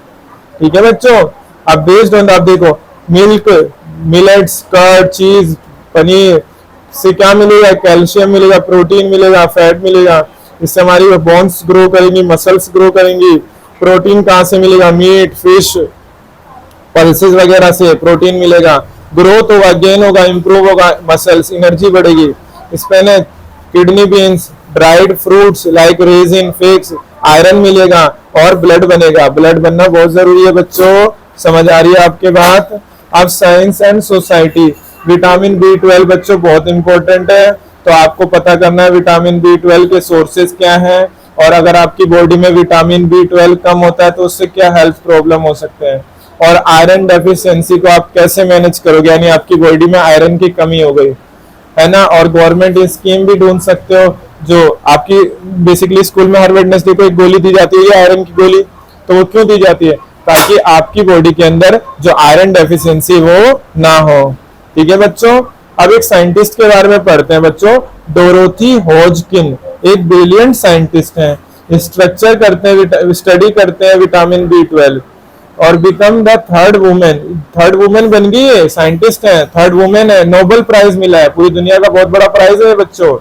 ठीक है बच्चों। अब बेस्ड ऑन आप देखो, मिल्क, मिलेट्स, कर्ड, चीज, पनीर से क्या मिलेगा, कैल्शियम मिलेगा, प्रोटीन मिलेगा, फैट मिलेगा। इससे हमारी बोन्स ग्रो करेंगी, मसल्स ग्रो करेंगी। प्रोटीन कहाँ से मिलेगा, मीट, फिश, पल्सेस वगैरह से प्रोटीन मिलेगा। ग्रोथ होगा, गेन होगा, इंप्रूव होगा मसल्स, एनर्जी बढ़ेगी। Spinach, kidney beans, dried fruits like resin, figs, iron मिलेगा और ब्लड बनेगा। ब्लड बनना बहुत जरूरी है बच्चों, समझ आ रही है आपके बात? अब science and society, vitamin B 12 बच्चों बहुत इंपॉर्टेंट है, तो आपको पता करना है विटामिन बी 12 के सोर्सेज क्या है, और अगर आपकी बॉडी में विटामिन बी 12 कम होता है तो उससे क्या हेल्थ प्रॉब्लम हो सकते हैं, और आयरन डेफिशिएंसी को आप कैसे मैनेज करोगे, यानी आपकी बॉडी में आयरन की कमी हो गई है ना। और गवर्नमेंट स्कीम भी ढूंढ सकते हो, जो आपकी बेसिकली स्कूल में हर वेडनेसडे को एक गोली दी जाती है आयरन की गोली, तो वो क्यों दी जाती है, ताकि आपकी बॉडी के अंदर जो आयरन डेफिशिएंसी वो ना हो, ठीक है बच्चों। अब एक साइंटिस्ट के बारे में पढ़ते हैं बच्चों, डोरोथी हॉजकिन, एक ब्रिलियंट साइंटिस्ट हैं, स्ट्रक्चर करते हैं, स्टडी करते हैं विटामिन बी 12 और बिकम द थर्ड वुमेन बन गई है, साइंटिस्ट है, थर्ड वुमेन है, नोबेल प्राइज मिला है, पूरी दुनिया का बहुत बड़ा प्राइज है बच्चों,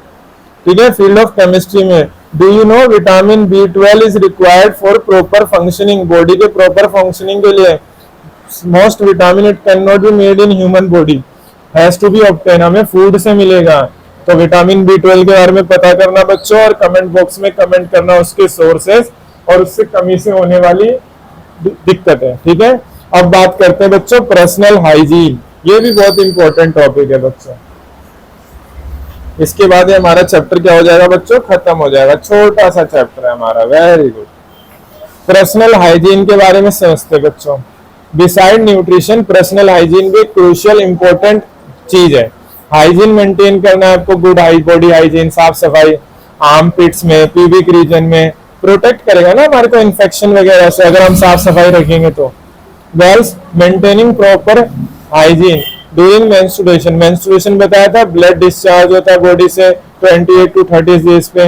ठीक है, फील्ड ऑफ केमिस्ट्री में। Do you know vitamin B 12 is required for proper functioning, body के प्रॉपर फंक्शनिंग के लिए। Most vitamin it can not be made in human body, has to be obtain, हमें food से मिलेगा। तो vitamin B 12 के बारे में पता करना बच्चों, और कमेंट बॉक्स में कमेंट करना उसके सोर्सेस और उससे कमी से होने वाली दिक्कत है, ठीक है। अब बात करते हैं बच्चों पर्सनल हाइजीन, ये भी बहुत इंपॉर्टेंट टॉपिक है बच्चों। इसके बाद हमारा चैप्टर क्या हो जाएगा बच्चों, खत्म हो जाएगा, छोटा सा चैप्टर है हमारा, वेरी गुड। पर्सनल हाइजीन के बारे में समझते बच्चों। बिसाइड न्यूट्रिशन, पर्सनल हाइजीन भी क्रूशियल इंपॉर्टेंट चीज है। हाइजीन मेंटेन करना है आपको, गुड बॉडी हाइजीन, साफ सफाई, आर्म पिट्स में, प्यूबिक रीजन में, प्रोटेक्ट करेगा ना हमारे को इन्फेक्शन वगैरह से, अगर हम साफ सफाई रखेंगे तो। Girls, maintaining proper hygiene during menstruation, menstruation बताया था, ब्लड डिस्चार्ज होता है बॉडी से 28 to 30 डेज पे,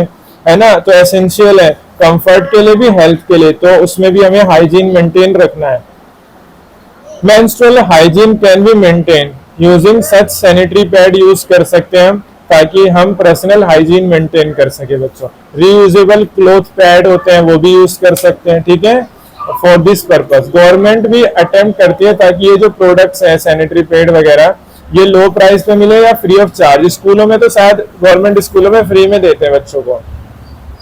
है ना, तो एसेंशियल है कंफर्ट के लिए भी, हेल्थ के लिए, तो उसमें भी हमें हाइजीन मेंटेन रखना है। Menstrual hygiene can be maintain using such sanitary pad, use कर सकते हैं ताकि हम पर्सनल हाइजीन मेंटेन कर सके बच्चों। रीयूजेबल क्लॉथ पैड होते हैं वो भी यूज कर सकते हैं, ठीक है, फॉर दिस पर्पस। गवर्नमेंट भी अटेम्प्ट करती है ताकि ये जो प्रोडक्ट्स हैं सैनिटरी पैड वगैरह, ये लो प्राइस पे मिले या फ्री ऑफ चार्ज। स्कूलों में तो शायद गवर्नमेंट स्कूलों में फ्री में देते हैं बच्चों को,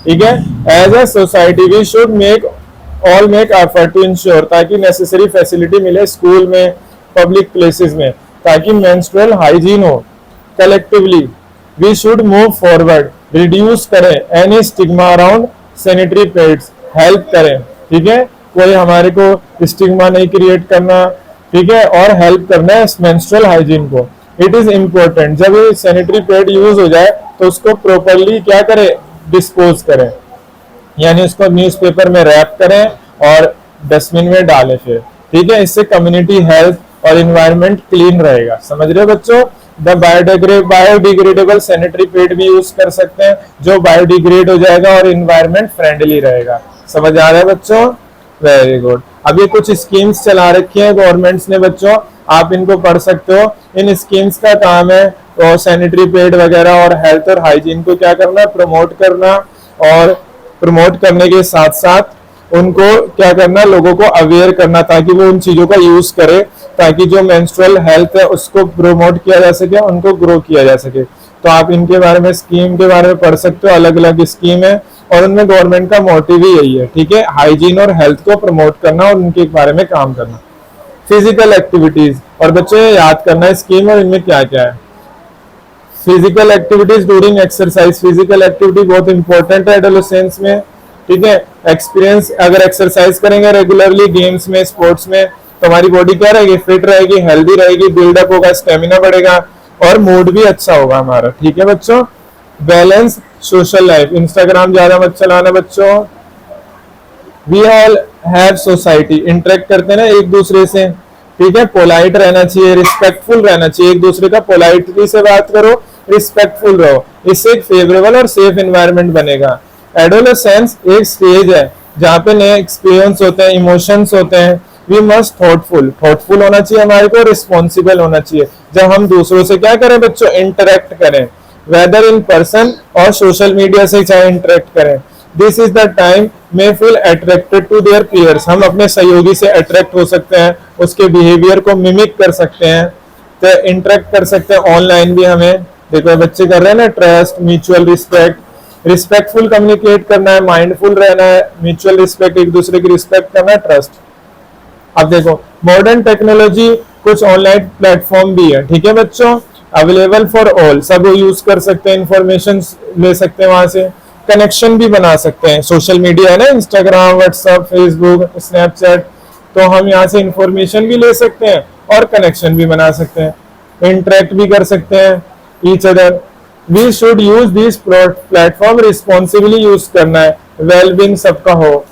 ठीक है। As a society we should make effort to ensure, ताकि नेसेसरी फैसिलिटी मिले स्कूल में, पब्लिक प्लेसेस में, ताकि मेंस्ट्रुअल हाइजीन हो। Collectively we should move forward, reduce करें any stigma around sanitary pads, help करें, ठीक है, कोई हमारे को स्टिग्मा नहीं क्रिएट करना, ठीक है, और हेल्प करना है मेंस्ट्रुअल हाइजीन को। इट इज इम्पोर्टेंट जब ये सैनिटरी पैड यूज हो जाए तो उसको प्रॉपरली क्या करें, डिस्पोज करें, यानी उसको न्यूज़पेपर में रैप करें और डस्टबिन में डालें फिर, ठीक है। इससे कम्युनिटी हेल्थ और इन्वायरमेंट क्लीन रहेगा। समझ रहे हो बच्चों? द बायोडिग्रेडेबल सैनिटरी पैड भी यूज कर सकते हैं जो बायोडिग्रेड हो जाएगा और इन्वायरमेंट फ्रेंडली रहेगा। समझ आ रहा है बच्चों? Very good. अब ये कुछ स्कीम्स चला रखी है गवर्नमेंट्स ने बच्चों, आप इनको पढ़ सकते हो। इन स्कीम्स का काम है तो सैनिटरी पैड वगैरह और हेल्थ और हाइजीन को क्या करना, प्रमोट करना, और प्रमोट करने के साथ साथ उनको क्या करना, लोगों को अवेयर करना ताकि वो उन चीजों का यूज करे, ताकि जो मेंस्ट्रुअल हेल्थ है उसको प्रमोट किया जा सके, उनको ग्रो किया जा सके। तो आप इनके बारे में, स्कीम के बारे में पढ़ सकते हो, अलग अलग स्कीम है और उनमें गवर्नमेंट का मोटिव ही यही है, ठीक है, हाइजीन और हेल्थ को प्रमोट करना और उनके बारे में काम करना। फिजिकल एक्टिविटीज, और बच्चों याद करना स्कीम और इनमें क्या क्या है। Physical activities during exercise, physical activity बहुत इंपॉर्टेंट है एडोलेसेंस में, ठीक है। एक्सपीरियंस, अगर एक्सरसाइज करेंगे रेगुलरली गेम्स में, स्पोर्ट्स में, तो हमारी बॉडी क्या रहेगी, फिट रहेगी, हेल्दी रहेगी, बिल्डअप होगा, स्टेमिना बढ़ेगा और मूड भी अच्छा होगा हमारा, ठीक है बच्चों। बैलेंस सोशल लाइफ, इंस्टाग्राम ज्यादा मत चलाना बच्चों। We all have society, interact करते हैं ना एक दूसरे से, ठीक है। पोलाइट रहना चाहिए, रिस्पेक्टफुल रहना चाहिए, एक दूसरे का पोलाइटली से बात करो, रिस्पेक्टफुल रहो, इससे एक फेवरेबल और सेफ एनवायरनमेंट बनेगा। एडोलेसेंस एक स्टेज है जहाँ पे नए एक्सपीरियंस होते हैं, इमोशंस होते हैं। वी मस्ट थॉटफुल होना चाहिए हमारे को, रिस्पॉन्सिबल होना चाहिए जब हम दूसरों से क्या करें बच्चों, इंटरेक्ट करें, वेदर इन पर्सन और सोशल मीडिया से चाहे इंटरेक्ट करें। This is the time may feel attracted to their peers, हम अपने सहयोगी से अट्रैक्ट हो सकते हैं, उसके बिहेवियर को मिमिक कर सकते हैं, तो इंटरेक्ट कर सकते हैं ऑनलाइन भी। हमें देखो बच्चे कर रहे हैं ना, trust, mutual respect, respectful communicate करना है, माइंडफुल रहना है, म्यूचुअल रिस्पेक्ट, एक दूसरे की रिस्पेक्ट करना है, ट्रस्ट। अब देखो मॉडर्न टेक्नोलॉजी, कुछ ऑनलाइन प्लेटफॉर्म भी है, ठीक है बच्चों, अवेलेबल फॉर ऑल, सब यूज कर सकते हैं, इंफॉर्मेशन ले सकते हैं, वहां से कनेक्शन भी बना सकते हैं। सोशल मीडिया है ना, इंस्टाग्राम, व्हाट्सएप, फेसबुक, स्नैपचैट, तो हम यहाँ से इंफॉर्मेशन भी ले सकते हैं और कनेक्शन भी बना सकते हैं, इंटरेक्ट भी कर सकते हैं each other. We should use this platform responsibly use करना है, वेलबींग सबका हो।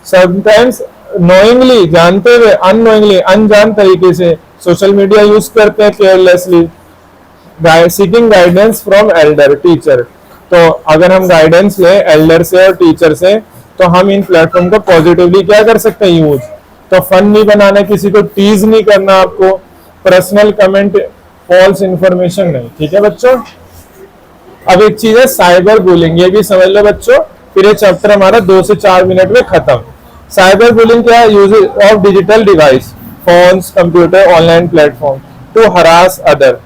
समटाइम्स नोइंगली, जानते हुए, अननोइंगली, अनजान तरीके से सोशल मीडिया यूज करते हैं carelessly. Seeking guidance from Elder teacher, तो अगर हम गाइडेंस ले एल्डर से और टीचर से तो हम इन प्लेटफॉर्म को पॉजिटिवली क्या कर सकते हैं, यूज। तो फन नहीं बनाना, किसी को टीज नहीं करना, आपको पर्सनल कमेंट, फॉल्स इंफॉर्मेशन नहीं, ठीक है बच्चों। अब एक चीज है साइबर बुलिंग, ये भी समझ लो बच्चों, फिर ये चैप्टर हमारा 2 से 4 मिनट में खत्म। साइबर बुलिंग क्या है, use of digital device, phones, computer, online platform to harass other,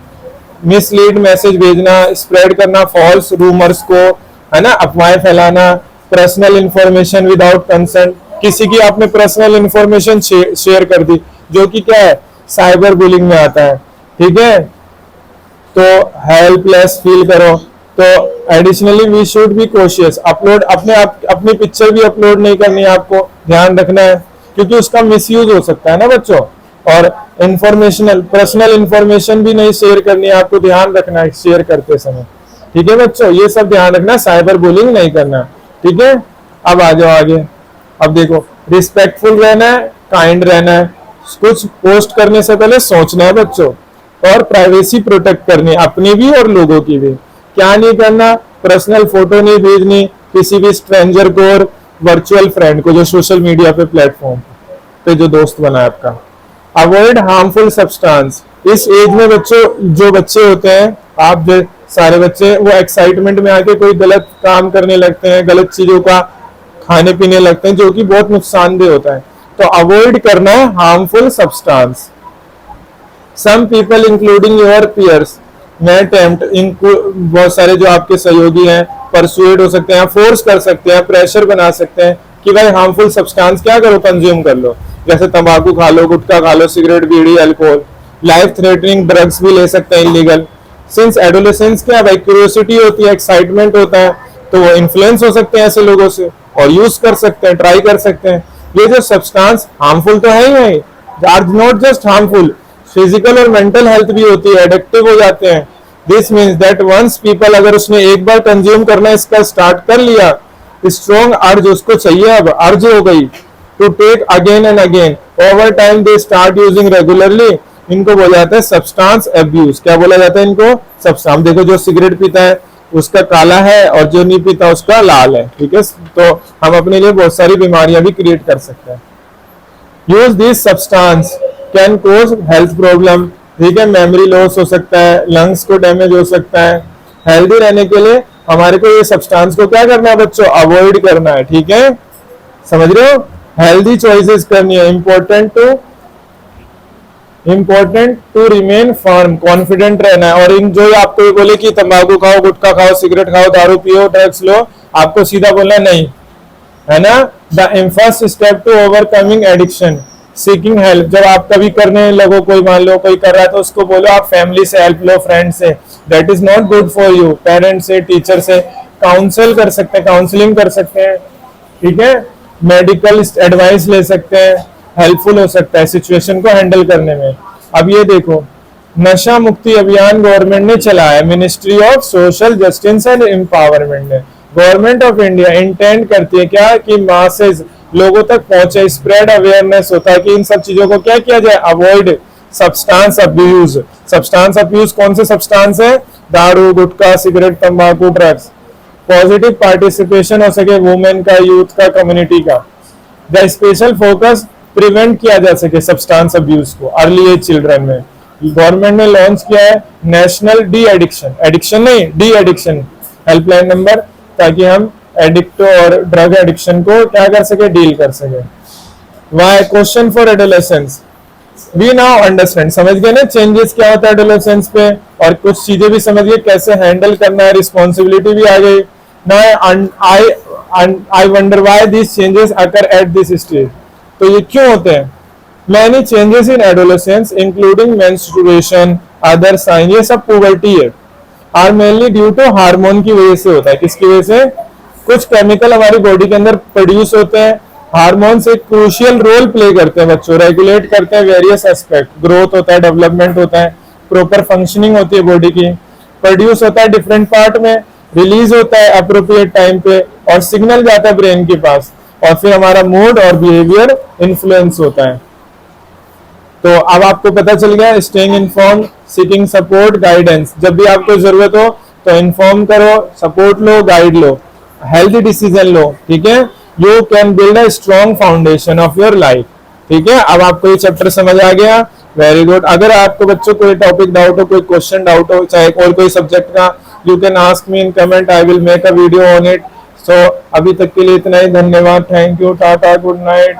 mislead message भेजना, स्प्रेड करना फॉल्स रूमर्स को, है ना, अफवाहें फैलाना, पर्सनल इंफॉर्मेशन विदाउट कंसेंट, किसी की आपने पर्सनल इंफॉर्मेशन शेयर कर दी, जो कि क्या है, साइबर बुलिंग में आता है, ठीक है। तो हेल्पलेस फील करो। तो additionally we should be cautious, upload अपनी पिक्चर भी अपलोड नहीं करनी है, आपको ध्यान रखना है, क्योंकि उसका मिसयूज हो सकता है ना बच्चों। और इंफॉर्मेशनल, पर्सनल इंफॉर्मेशन भी नहीं शेयर करनी है, आपको ध्यान रखना है शेयर करते समय, ठीक है बच्चों, ये सब ध्यान रखना, साइबर बुलिंग नहीं करना, ठीक है। अब आ जाओ आगे। अब देखो रिस्पेक्टफुल रहना है, काइंड रहना है, कुछ पोस्ट करने से पहले सोचना है बच्चों, और प्राइवेसी प्रोटेक्ट करनी है, अपनी भी और लोगों की भी। क्या नहीं करना, पर्सनल फोटो नहीं भेजनी किसी भी स्ट्रेंजर को और वर्चुअल फ्रेंड को, जो सोशल मीडिया पे प्लेटफॉर्म पे जो दोस्त बना है आपका। अवॉइड हार्मफुल सब्सटेंस, इस एज में बच्चों, जो बच्चे होते हैं, आप जो सारे बच्चे, वो एक्साइटमेंट में आके कोई गलत काम करने लगते हैं, गलत चीजों का खाने पीने लगते हैं, जो कि बहुत नुकसानदेह होता है। तो अवॉइड करना है harmful substance. Some people including your peers may attempt, इनको बहुत सारे जो आपके सहयोगी हैं, परसुएड हो सकते हैं, फोर्स कर सकते हैं, प्रेशर बना सकते हैं कि भाई हार्मफुल सब्सटेंस क्या करो, कंज्यूम कर लो, जैसे तंबाकू खा लो, गुटखा खा लो, सिगरेट, बीड़ी, अल्कोहल। लाइफ थ्रेटनिंग ड्रग्स भी ले सकते हैं इलीगल। सिंस एडोलेसेंस क्या भाई, क्यूरियोसिटी होती है, एक्साइटमेंट होता है, तो वो इन्फ्लुएंस हो सकते हैं ऐसे लोगों से और यूज कर सकते हैं, ट्राई कर सकते हैं। ये जो सब्सटेंस हार्मफुल तो है ही नहीं, are not just harmful, physical और मेंटल हेल्थ भी होती है, एडिक्टिव हो जाते हैं। This means that once people, अगर उसने एक बार कंज्यूम करना इसका स्टार्ट कर लिया, स्ट्रॉन्ग अर्ज उसको चाहिए, अब अर्ज हो गई to take again and again, over time they start using regularly, इनको बोला जाता है सब्सटेंस अब्यूज। क्या बोला जाता है इनको? सब्सटेंस। देखो जो सिगरेट पीता है उसका काला है और जो नहीं पीता उसका लाल है, ठीक है। तो हम अपने लिए बहुत सारी बीमारियां भी क्रिएट कर सकते हैं। Use this substance can cause health problem, ठीक है, मेमोरी लॉस हो सकता है, लंग्स को डैमेज हो सकता है। हेल्दी रहने के लिए हमारे को ये सब्सटेंस को क्या करना है बच्चों? अवॉइड करना है, ठीक है, समझ रहे हो? हेल्दी चॉइसेस करनी है, important to remain firm, confident रहना है। और इन जो आपको ये बोले कि तंबाकू खाओ, गुटखा खाओ, सिगरेट खाओ, दारू पियो, ड्रग्स लो, आपको सीधा बोलना नहीं, है ना। The first step to overcoming addiction, seeking help. जब आप कभी करने लगो, कोई मान लो कोई कर रहा है तो उसको बोलो आप फैमिली से हेल्प लो, फ्रेंड से, that is not good for you. Parents से, टीचर से काउंसल कर सकते हैं, काउंसलिंग कर सकते हैं, ठीक है, मेडिकल एडवाइस ले सकते हैं, हेल्पफुल हो सकता है सिचुएशन को हैंडल करने में। अब ये देखो, नशा मुक्ति अभियान गवर्नमेंट ने चलाया है, ministry of social justice and empowerment ने। गवर्नमेंट ऑफ इंडिया इंटेंड करती है क्या कि मासेज लोगों तक पहुंचे, स्प्रेड अवेयरनेस होता है कि इन सब चीजों को क्या किया जाए? Avoid substance abuse. Substance abuse कौन से सब्सटेंस है? दारू, गुटखा, सिगरेट, तंबाकू, ड्रग्स। पॉजिटिव पार्टिसिपेशन हो सके वुमेन का, यूथ का, कम्युनिटी का। द स्पेशल फोकस प्रिवेंट किया जा सके सब्सटेंस अब्यूज को अर्ली एज चिल्ड्रन में। गवर्नमेंट ने लॉन्च किया है नेशनल डी एडिक्शन, एडिक्शन नहीं, डी एडिक्शन हेल्पलाइन नंबर, ताकि हम एडिक्ट और ड्रग एडिक्शन को क्या कर सके? डील कर सके। Why question for adolescence, we now understand, समझ गए ना चेंजेस क्या होता है एडोलेसेंस पे, और कुछ चीजें भी समझ गए कैसे हैंडल करना है, रिस्पॉन्सिबिलिटी भी आ गई। I wonder why this changes occur at this stage, तो ये क्यों होते हैं? Many changes in adolescence including menstruation, other sign, ये सब पुबर्टी है, are mainly due to hormone की वजह से होता है। किसकी वजह से? कुछ केमिकल हमारी बॉडी के अंदर प्रोड्यूस होते हैं, हार्मोन्स एक क्रूशियल रोल प्ले करते हैं बच्चों, रेगुलेट करते हैं वेरियस एस्पेक्ट, ग्रोथ होता है, डेवलपमेंट होता है, प्रॉपर फंक्शनिंग होती है बॉडी की, प्रोड्यूस होता है डिफरेंट पार्ट में, रिलीज होता है अप्रोप्रिएट टाइम पे, और सिग्नल जाता है ब्रेन के पास, और फिर हमारा मूड और बिहेवियर इन्फ्लुएंस होता है। तो अब आपको पता चल गया, staying inform, seeking support, guidance. जब भी आपको जरूरत हो तो इन्फॉर्म करो, सपोर्ट लो, गाइड लो, हेल्दी डिसीजन लो, ठीक है। You can build a strong foundation of your life, ठीक है। अब आपको ये चैप्टर समझ आ गया, वेरी गुड। अगर आपको बच्चों कोई टॉपिक डाउट हो, कोई क्वेश्चन डाउट हो, चाहे और कोई सब्जेक्ट का, you can ask me in comment, I will make a video on it. So अभी तक के लिए इतना ही, धन्यवाद, thank you, tata, good night.